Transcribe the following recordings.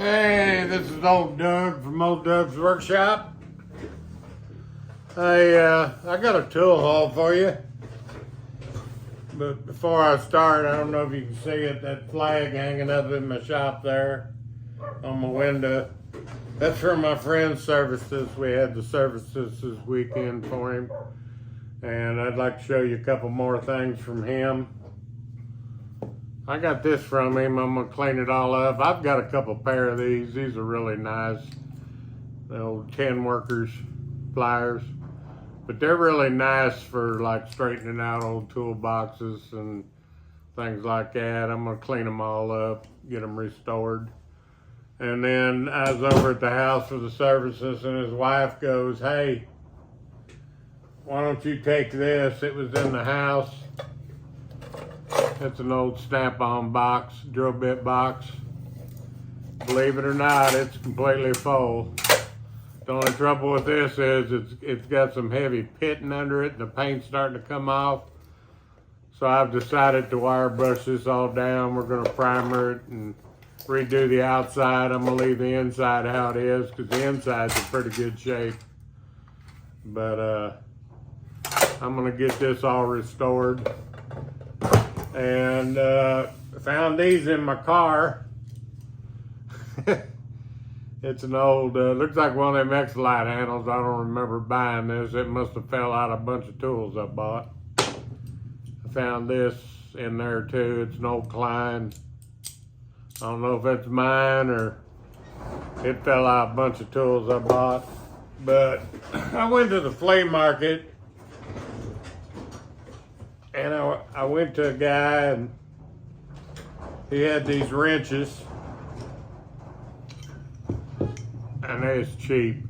Hey, this is old Doug from Old Doug's Workshop. I got a tool haul for you. But before I start, I don't know if you can see it, that flag hanging up in my shop there on my window. That's for my friend's services. We had the services this weekend for him. And I'd like to show you a couple more things from him. I got this from him. I'm gonna clean it all up. I've got a couple pair of these. These are really nice. The old 10 workers pliers. But they're really nice for like straightening out old toolboxes and things like that. I'm gonna clean them all up, get them restored. And then I was over at the house for the services and his wife goes, "Hey, why don't you take this?" It was in the house. It's an old snap-on box, drill bit box. Believe it or not, it's completely full. The only trouble with this is it's got some heavy pitting under it and the paint's starting to come off. So I've decided to wire brush this all down. We're gonna primer it and redo the outside. I'm gonna leave the inside how it is because the inside's in pretty good shape. But I'm gonna get this all restored. And found these in my car. It's an old, looks like one of them X-Lite handles. I don't remember buying this. It must have fell out of a bunch of tools I bought. I found this in there too. It's an old Klein. I don't know if it's mine or it fell out of a bunch of tools I bought. But I went to the flea market. And I went to a guy and he had these wrenches and they're cheap.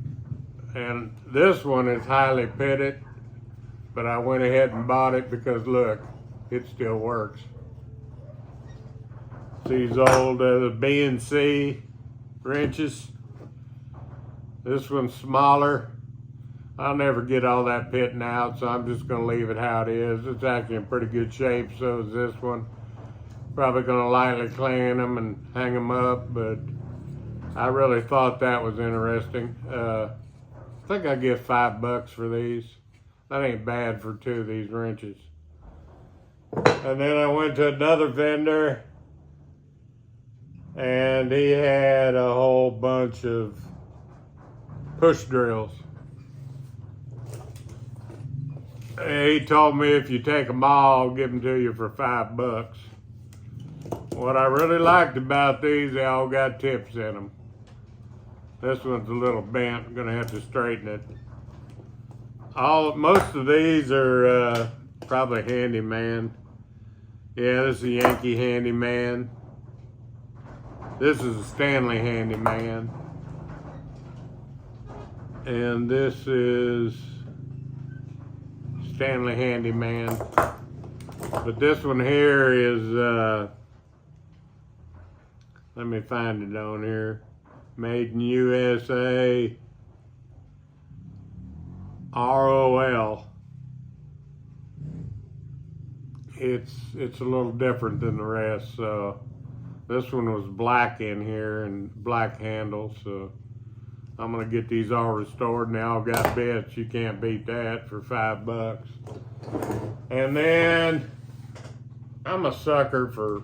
And this one is highly pitted, but I went ahead and bought it because look, it still works. These old B&C wrenches. This one's smaller. I'll never get all that pitting out, so I'm just gonna leave it how it is. It's actually in pretty good shape, so is this one. Probably gonna lightly clean them and hang them up, but I really thought that was interesting. I think I get $5 for these. That ain't bad for two of these wrenches. And then I went to another vendor and he had a whole bunch of push drills. He told me if you take them all, I'll give them to you for $5. What I really liked about these, they all got tips in them. This one's a little bent. I'm gonna have to straighten it. Most of these are probably Handyman. Yeah, this is a Yankee Handyman. This is a Stanley Handyman. And this is Stanley Handyman. But this one here is, let me find it on here. Made in USA, ROL. It's a little different than the rest. So this one was black in here and black handles. So I'm gonna get these all restored and they all got bits. You can't beat that for $5. And then I'm a sucker for,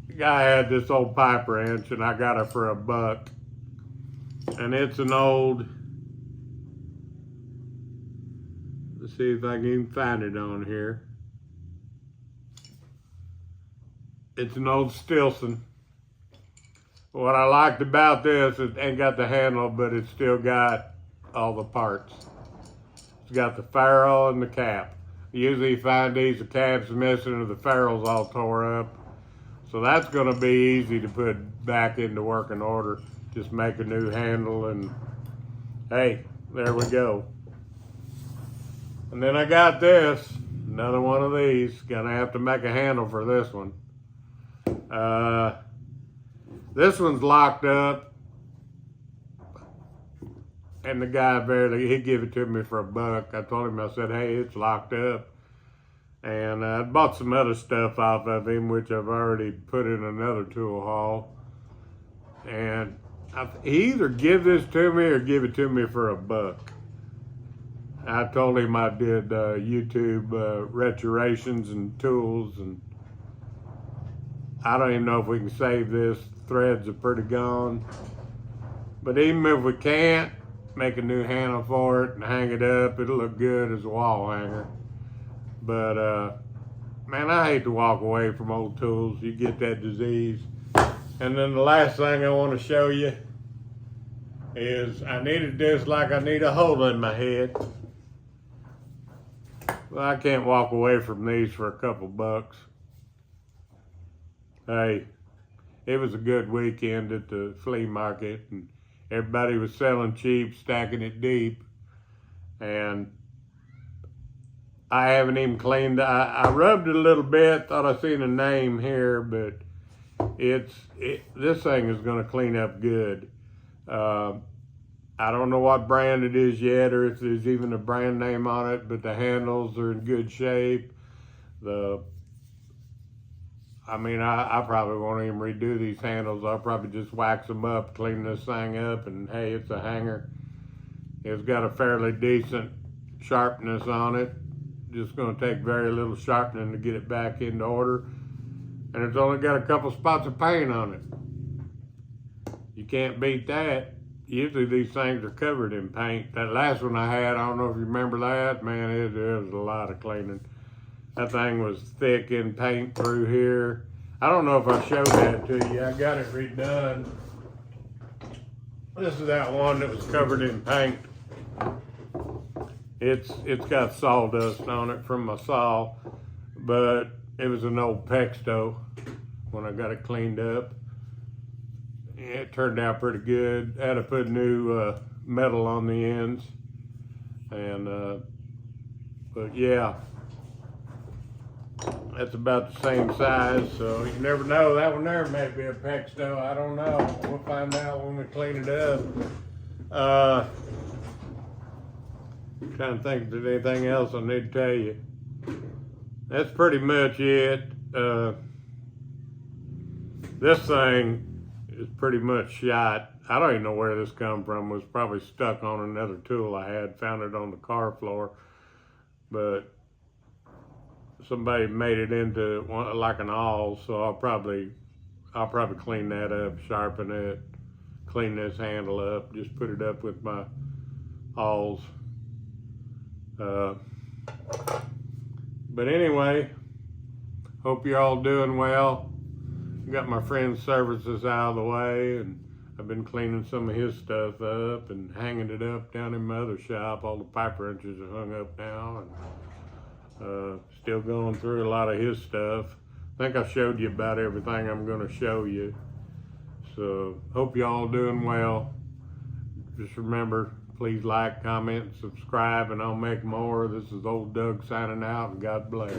the guy had this old pipe wrench and I got it for $1. And it's an old, let's see if I can even find it on here. It's an old Stilson. What I liked about this, it ain't got the handle, but it's still got all the parts. It's got the ferrule and the cap. Usually you find these, the cap's missing or the ferrule's all tore up. So that's gonna be easy to put back into working order. Just make a new handle and hey, there we go. And then I got this, another one of these. Gonna have to make a handle for this one. This one's locked up, and the guy he gave it to me for $1. I told him, I said, hey, it's locked up. And I bought some other stuff off of him, which I've already put in another tool haul. And he either give this to me or give it to me for $1. I told him I did YouTube restorations and tools, and I don't even know if we can save this. Threads are pretty gone. But even if we can't, make a new handle for it and hang it up. It'll look good as a wall hanger. But man, I hate to walk away from old tools. You get that disease. And then the last thing I want to show you is I needed this like I need a hole in my head. Well, I can't walk away from these for a couple bucks. Hey, it was a good weekend at the flea market, and everybody was selling cheap, stacking it deep. And I haven't even cleaned. I rubbed it a little bit, thought I seen a name here, but this thing is going to clean up good. I don't know what brand it is yet, or if there's even a brand name on it, but the handles are in good shape. I probably won't even redo these handles. I'll probably just wax them up, clean this thing up, and hey, it's a hanger. It's got a fairly decent sharpness on it. Just going to take very little sharpening to get it back into order. And it's only got a couple spots of paint on it. You can't beat that. Usually these things are covered in paint. That last one I had, I don't know if you remember that, man, it was a lot of cleaning. That thing was thick in paint through here. I don't know if I showed that to you. I got it redone. This is that one that was covered in paint. It's got sawdust on it from my saw, but it was an old Pexto when I got it cleaned up. It turned out pretty good. I had to put new metal on the ends, and but yeah, that's about the same size. So you never know. That one there may be a Pexto. I don't know. We'll find out when we clean it up. Trying to think if there's anything else I need to tell you. That's pretty much it. This thing is pretty much shot. I don't even know where this come from. It was probably stuck on another tool I had. Found it on the car floor, but somebody made it into one, like an awl. So I'll probably clean that up, sharpen it, clean this handle up, just put it up with my awls. But anyway, hope you're all doing well. Got my friend's services out of the way, and I've been cleaning some of his stuff up and hanging it up down in my other shop. All the pipe wrenches are hung up now, and still going through a lot of his stuff. I think I showed you about everything I'm going to show you. So hope you all doing well. Just remember, please like, comment, subscribe, and I'll make more. This is Old Doug signing out, and God bless.